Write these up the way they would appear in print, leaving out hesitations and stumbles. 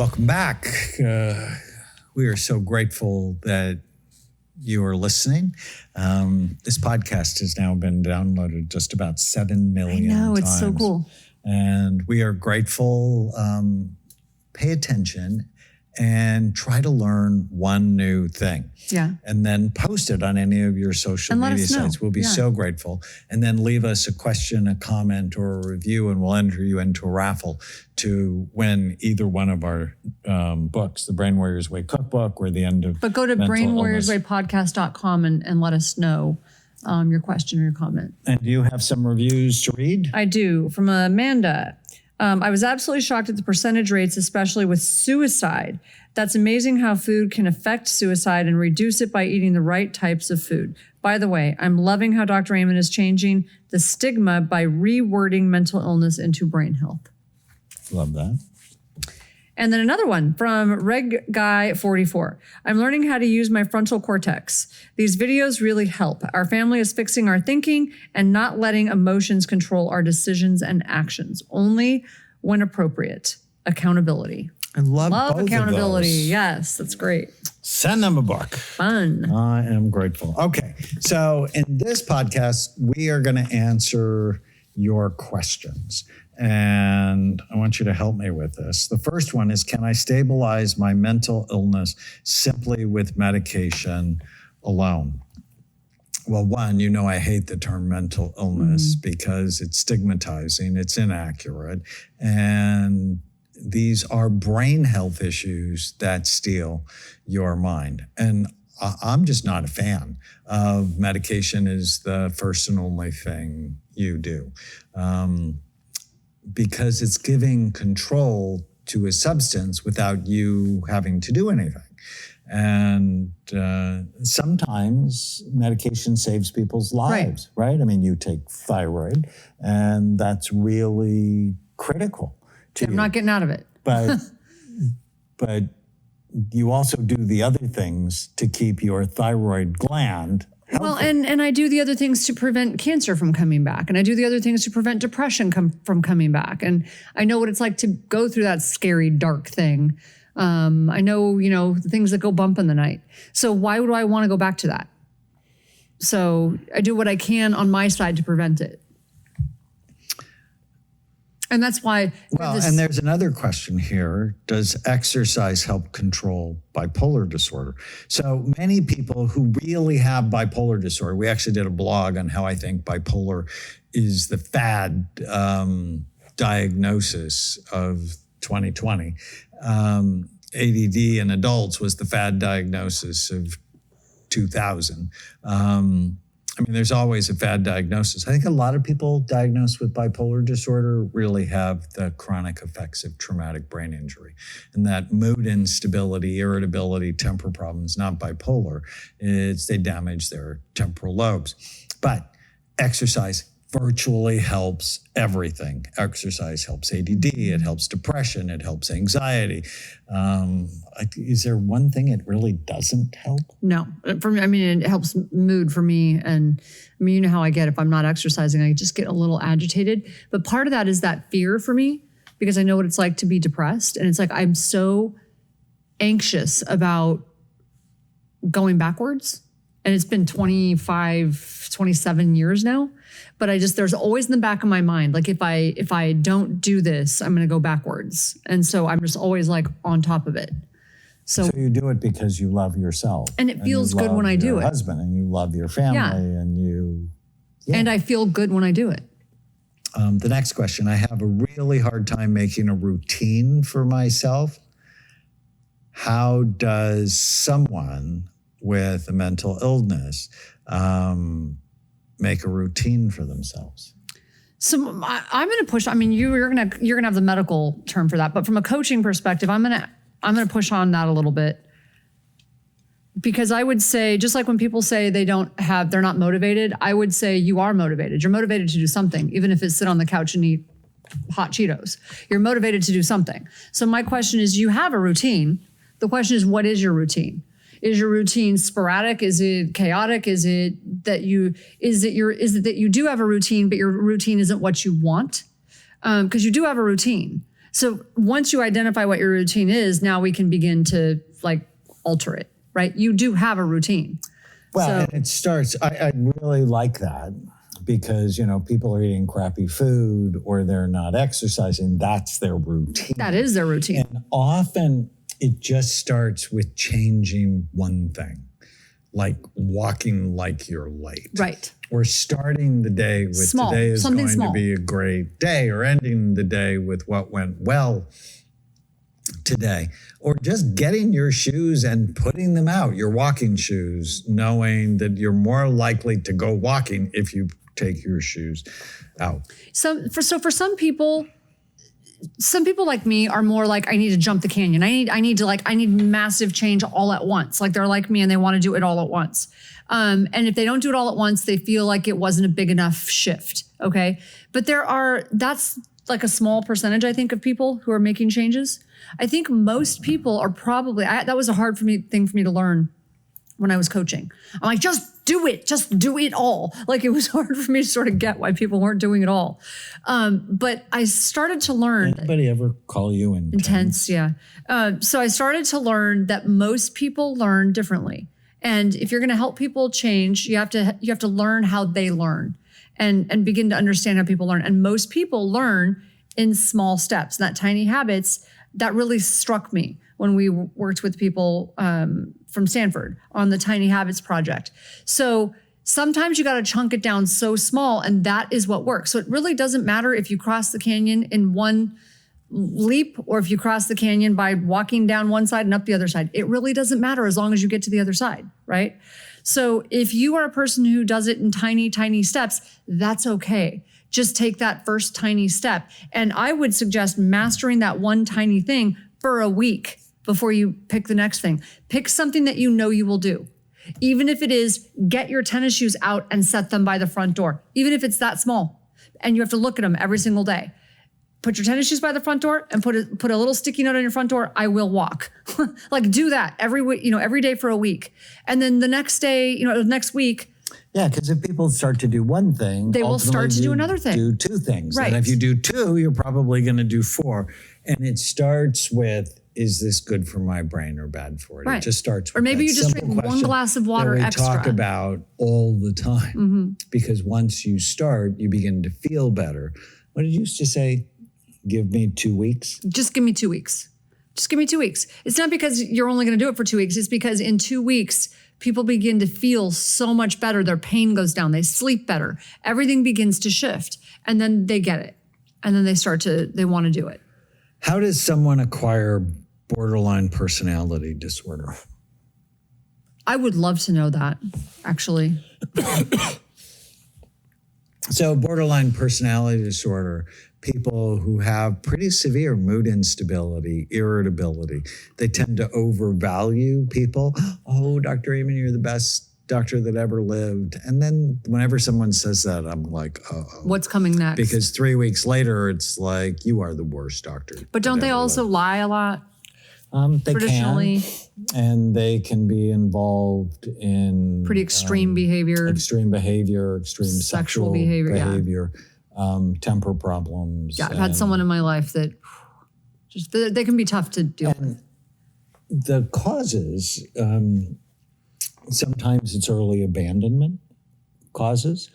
Welcome back. We are so grateful that you are listening. This podcast has now been downloaded just about 7 million times. I know, it's so cool. And we are grateful. Pay attention and try to learn one new thing. Yeah. And then post it on any of your social media sites. We'll be so grateful. And then leave us a question, a comment, or a review, and we'll enter you into a raffle to win either one of our books, the Brain Warriors Way cookbook or the End of But go to brainwarriorswaypodcast.com and let us know your question or your comment. And do you have some reviews to read? I do. From Amanda. I was absolutely shocked at the percentage rates, especially with suicide. That's amazing how food can affect suicide and reduce it by eating the right types of food. By the way, I'm loving how Dr. Amen is changing the stigma by rewording mental illness into brain health. Love that. And then another one from Reg Guy 44. I'm learning how to use my frontal cortex. These videos really help. Our family is fixing our thinking and not letting emotions control our decisions and actions, only when appropriate. Accountability. I love both accountability. Of those. Yes, that's great. Send them a book. Fun. I am grateful. Okay, so in this podcast, we are going to answer your questions. And I want you to help me with this. The first one is, can I stabilize my mental illness simply with medication alone? Well, one, you know I hate the term mental illness because it's stigmatizing, it's inaccurate, and these are brain health issues that steal your mind. And I'm just not a fan of medication as the first and only thing you do. Because it's giving control to a substance without you having to do anything. And sometimes medication saves people's lives, right? I mean, you take thyroid, and that's really critical to you. I'm not getting out of it. But you also do the other things to keep your thyroid gland healthy. Well, and I do the other things to prevent cancer from coming back. And I do the other things to prevent depression from coming back. And I know what it's like to go through that scary, dark thing. I know, the things that go bump in the night. So why would I want to go back to that? So I do what I can on my side to prevent it. And that's why. Well, and there's another question here. Does exercise help control bipolar disorder? So many people who really have bipolar disorder, we actually did a blog on how I think bipolar is the fad diagnosis of 2020. ADD in adults was the fad diagnosis of 2000. There's always a fad diagnosis. I think a lot of people diagnosed with bipolar disorder really have the chronic effects of traumatic brain injury. And that mood instability, irritability, temper problems, not bipolar, they damage their temporal lobes. But exercise virtually helps everything. Exercise helps ADD, it helps depression, it helps anxiety. Is there one thing it really doesn't help? No. For me, it helps mood for me. And you know how I get if I'm not exercising, I just get a little agitated. But part of that is that fear for me, because I know what it's like to be depressed. And it's like I'm so anxious about going backwards. And it's been 25, 27 years now. But there's always in the back of my mind, like if I don't do this, I'm going to go backwards. And so I'm just always like on top of it. So you do it because you love yourself. And it feels good when I do it. You love your husband and you love your family and you... Yeah. And I feel good when I do it. The next question, I have a really hard time making a routine for myself. How does someone with a mental illness make a routine for themselves? So I'm going to push. You're going to have the medical term for that, but from a coaching perspective, I'm going to push on that a little bit, because I would say, just like when people say they're not motivated, I would say you are motivated. You're motivated to do something, even if it's sit on the couch and eat hot Cheetos. You're motivated to do something. So my question is, you have a routine. The question is, what is your routine? Is your routine sporadic? Is it chaotic? Is it that you do have a routine, but your routine isn't what you want? Because you do have a routine. So once you identify what your routine is, now we can begin to like alter it, right? You do have a routine. Well, and it starts, I really like that because, people are eating crappy food or they're not exercising. That's their routine. That is their routine. And often it just starts with changing one thing, like walking like you're late. Right. Or starting the day with Small, today is something going small. to be a great day, or ending the day with what went well today, or just getting your shoes and putting them out, your walking shoes, knowing that you're more likely to go walking if you take your shoes out. So for some people like me are more like, I need to jump the canyon. I need massive change all at once. Like they're like me and they want to do it all at once. And if they don't do it all at once, they feel like it wasn't a big enough shift. Okay. But that's like a small percentage, I think, of people who are making changes. I think most people are probably, that was a hard thing for me to learn when I was coaching. I'm like, just do it all. Like it was hard for me to sort of get why people weren't doing it all. But I started to learn. Anybody ever call you intense? Yeah. So I started to learn that most people learn differently. And if you're going to help people change, you have to learn how they learn and begin to understand how people learn. And most people learn in small steps. And that tiny habits, that really struck me when we worked with people from Stanford on the Tiny Habits Project. So sometimes you got to chunk it down so small, and that is what works. So it really doesn't matter if you cross the canyon in one leap or if you cross the canyon by walking down one side and up the other side. It really doesn't matter as long as you get to the other side, right? So if you are a person who does it in tiny, tiny steps, that's okay. Just take that first tiny step. And I would suggest mastering that one tiny thing for a week before you pick the next thing. Pick something that you know you will do. Even if it is get your tennis shoes out and set them by the front door, even if it's that small and you have to look at them every single day. Put your tennis shoes by the front door and put a little sticky note on your front door. I will walk. Like do that every week, every day for a week. And then the next day, next week. Yeah, because if people start to do one thing, they will start to do another thing. Do two things. Right. And if you do two, you're probably going to do four. And it starts with, is this good for my brain or bad for it? Right. It just starts with or maybe that you just simple drink one question glass of water that we extra. talk about all the time. Because once you start, you begin to feel better. What did you used to say? Give me 2 weeks? Just give me 2 weeks. Just give me 2 weeks. It's not because you're only going to do it for 2 weeks. It's because in 2 weeks, people begin to feel so much better. Their pain goes down. They sleep better. Everything begins to shift. And then they get it. And then they want to do it. How does someone acquire borderline personality disorder? I would love to know that, actually. So borderline personality disorder, people who have pretty severe mood instability, irritability, they tend to overvalue people. Oh, Dr. Amen, you're the best doctor that ever lived. And then whenever someone says that, I'm like, uh-oh. What's coming next? Because 3 weeks later, it's like, you are the worst doctor. But don't they also lie a lot? They Traditionally, can, and they can be involved in pretty extreme behavior. Extreme sexual behavior, temper problems. Yeah, I've had someone in my life that just they can be tough to deal with. The causes, sometimes it's early abandonment causes.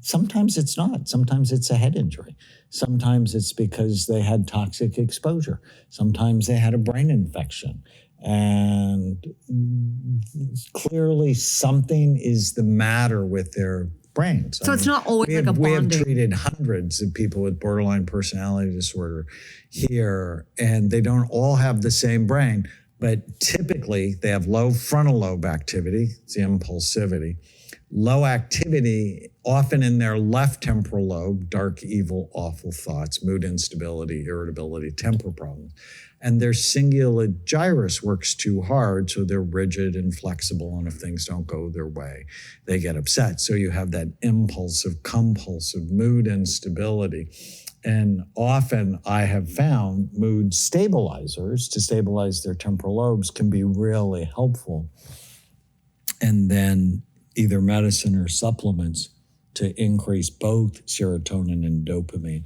Sometimes it's not. Sometimes it's a head injury. Sometimes it's because they had toxic exposure. Sometimes they had a brain infection. And clearly something is the matter with their brains. So it's not always like a bonding. We have treated hundreds of people with borderline personality disorder here, and they don't all have the same brain, but typically they have low frontal lobe activity, it's the impulsivity, low activity, often in their left temporal lobe, dark, evil, awful thoughts, mood instability, irritability, temper problems. And their cingulate gyrus works too hard, so they're rigid and flexible, and if things don't go their way, they get upset. So you have that impulsive, compulsive mood instability. And often I have found mood stabilizers to stabilize their temporal lobes can be really helpful. And then either medicine or supplements to increase both serotonin and dopamine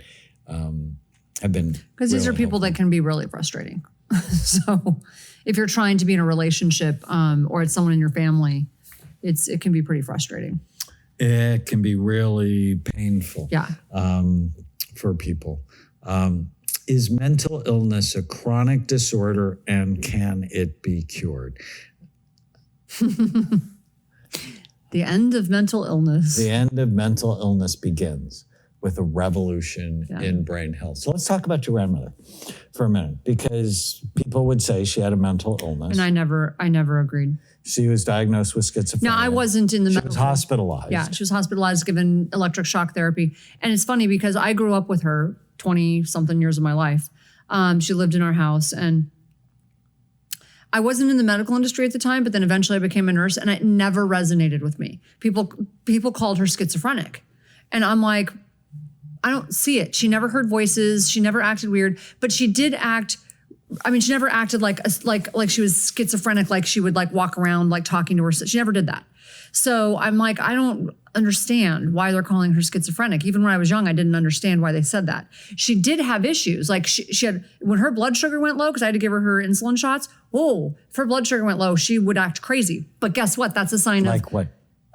have been Because these are really people that can be really frustrating. So if you're trying to be in a relationship or it's someone in your family, it can be pretty frustrating. It can be really painful Yeah. For people. Is mental illness a chronic disorder, and can it be cured? The end of mental illness. The end of mental illness begins with a revolution in brain health. So let's talk about your grandmother for a minute, because people would say she had a mental illness. And I never agreed. She was diagnosed with schizophrenia. No, I wasn't in the medical. She was hospitalized. Yeah, she was hospitalized, given electric shock therapy. And it's funny because I grew up with her 20-something years of my life. She lived in our house, and I wasn't in the medical industry at the time, but then eventually I became a nurse, and it never resonated with me. People called her schizophrenic. And I'm like, I don't see it. She never heard voices. She never acted weird, but she did act. I mean, she never acted like she was schizophrenic, like she would like walk around like talking to her. She never did that. So I'm like, I don't understand why they're calling her schizophrenic. Even when I was young, I didn't understand why they said that. She did have issues. Like she had, when her blood sugar went low, because I had to give her insulin shots. Oh, if her blood sugar went low, she would act crazy. But guess what? That's a sign of. Like what?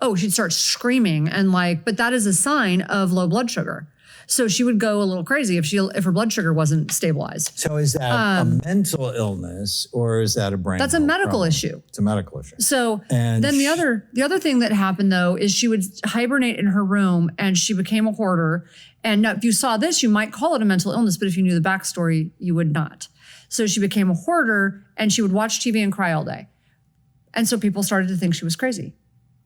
Oh, she'd start screaming and but that is a sign of low blood sugar. So she would go a little crazy if her blood sugar wasn't stabilized. So is that a mental illness, or is that a brain? That's a medical issue. It's a medical issue. So then the other thing that happened though is she would hibernate in her room, and she became a hoarder. And now, if you saw this, you might call it a mental illness, but if you knew the backstory, you would not. So she became a hoarder, and she would watch TV and cry all day. And so people started to think she was crazy.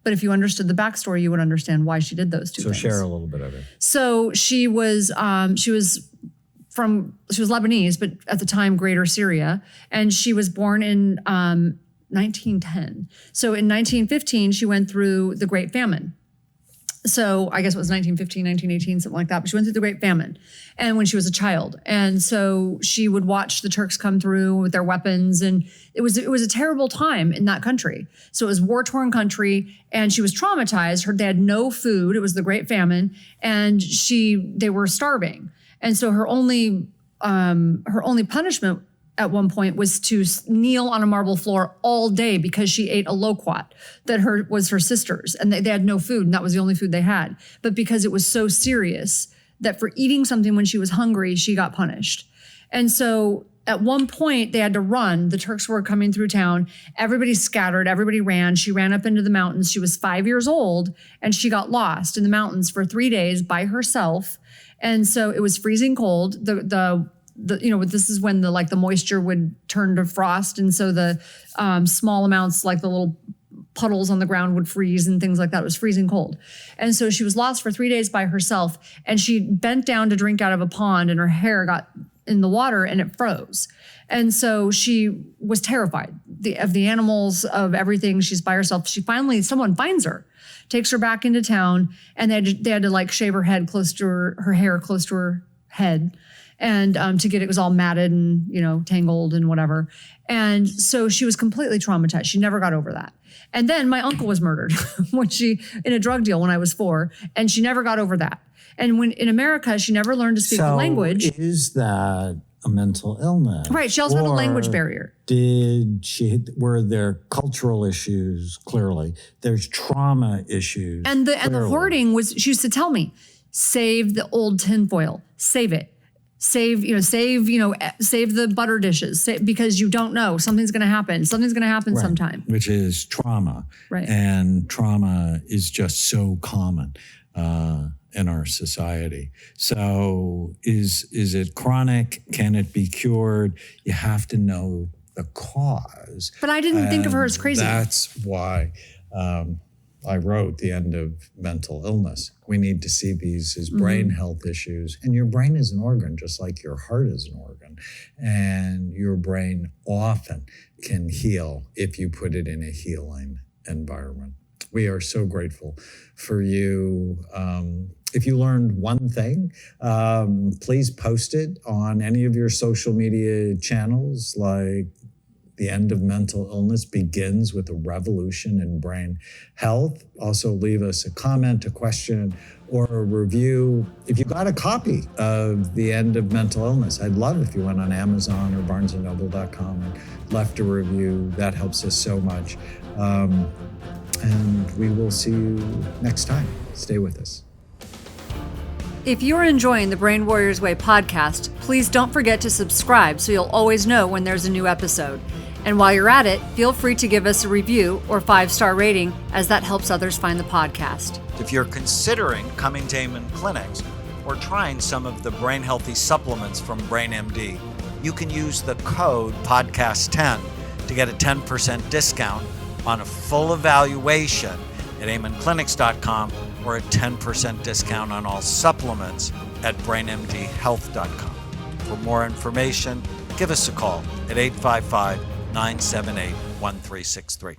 But if you understood the backstory, you would understand why she did those two things. So share a little bit of it. So she was Lebanese, but at the time Greater Syria, and she was born in 1910. So in 1915, she went through the Great Famine. So I guess it was 1915, 1918, something like that. But she went through the Great Famine, and when she was a child. And so she would watch the Turks come through with their weapons, and it was a terrible time in that country. So it was war-torn country, and she was traumatized. They had no food. It was the Great Famine, and they were starving. And so her only punishment at one point was to kneel on a marble floor all day because she ate a loquat that was her sister's, and they had no food, and that was the only food they had. But because it was so serious that for eating something when she was hungry, she got punished. And so at one point they had to run. The Turks were coming through town. Everybody scattered, everybody ran. She ran up into the mountains. She was 5 years old, and she got lost in the mountains for 3 days by herself. And so it was freezing cold. This is when the moisture would turn to frost, and so the small amounts, like the little puddles on the ground, would freeze and things like that. It was freezing cold. And so she was lost for 3 days by herself, and she bent down to drink out of a pond, and her hair got in the water and it froze. And so she was terrified of the animals, of everything. She's by herself. Someone finds her, takes her back into town, and they had to shave her head close to her hair close to her head. And it was all matted and, tangled and whatever. And so she was completely traumatized. She never got over that. And then my uncle was murdered in a drug deal when I was 4, and she never got over that. And when in America, she never learned to speak the language. Is that a mental illness? Right. She also had a language barrier. Were there cultural issues? Clearly. There's trauma issues. And the hoarding was, she used to tell me, save the old tinfoil, save it. Save the butter dishes, because you don't know. Something's going to happen. Something's going to happen sometime. Which is trauma. Right. And trauma is just so common in our society. So is it chronic? Can it be cured? You have to know the cause. But I didn't think of her as crazy. That's why I wrote The End of Mental Illness. We need to see these as brain health issues. And your brain is an organ, just like your heart is an organ. And your brain often can heal if you put it in a healing environment. We are so grateful for you. If you learned one thing, please post it on any of your social media channels like the end of mental illness begins with a revolution in brain health. Also, leave us a comment, a question, or a review. If you got a copy of The End of Mental Illness, I'd love if you went on Amazon or barnesandnoble.com and left a review. That helps us so much. And we will see you next time. Stay with us. If you're enjoying the Brain Warriors Way podcast, please don't forget to subscribe so you'll always know when there's a new episode. And while you're at it, feel free to give us a review or 5-star rating, as that helps others find the podcast. If you're considering coming to Amen Clinics or trying some of the brain healthy supplements from BrainMD, you can use the code podcast10 to get a 10% discount on a full evaluation at amenclinics.com or a 10% discount on all supplements at brainmdhealth.com. For more information, give us a call at 855-978-1363.